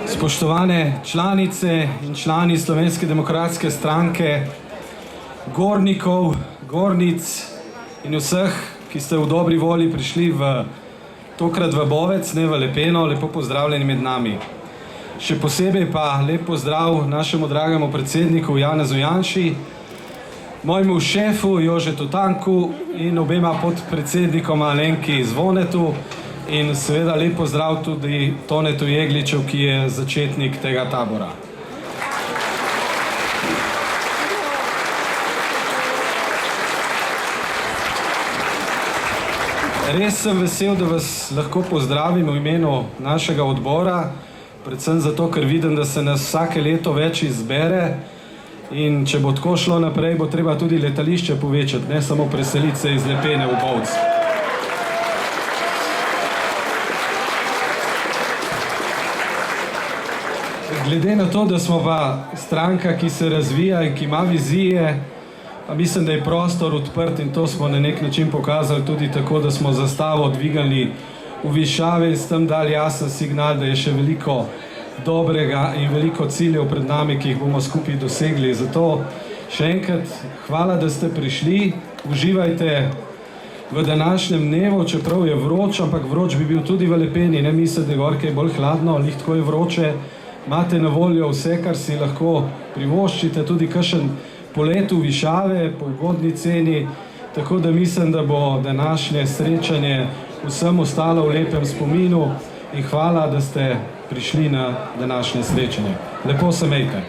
Spoštovane članice in člani Slovenske demokratske stranke, gornikov, gornic in vseh, ki ste v dobri volji prišli tokrat v Bovec, ne v Lepeno, lepo pozdravljeni med nami. Še posebej pa lep pozdrav našemu dragemu predsedniku Janezu Janši, mojemu šefu Jožetu Tanku in obema podpredsednikoma Alenki Zvonetu in seveda lep pozdrav tudi Tonetu Jegliču, ki je začetnik tega tabora. Res sem vesel, da vas lahko pozdravim v imenu našega odbora, predvsem zato, ker vidim, da se nas vsake leto več izbere in če bo tako šlo naprej, bo treba tudi letališče povečati, ne samo preseliti se iz Lepene v Bovec. Glede na to, da smo pa stranka, ki se razvija in ki ima vizije, pa mislim, da je prostor odprt in to smo na nek način pokazali tudi tako, da smo zastavo dvigali v višave in s tem dali jasen signal, da je še veliko dobrega in veliko ciljev pred nami, ki jih bomo skupaj dosegli. Zato še enkrat hvala, da ste prišli, uživajte v današnjem dnevu, čeprav je vroč, ampak vroč bi bil tudi v Lepeni, ne mislite, da je gorke bolj hladno, lih tako je vroče. Imate na voljo vse, kar si lahko privoščite, tudi kakšen polet v višave, po ugodni ceni, tako da mislim, da bo današnje srečanje vsem ostalo v lepem spominu in hvala, da ste prišli na današnje srečanje. Lepo se imejte.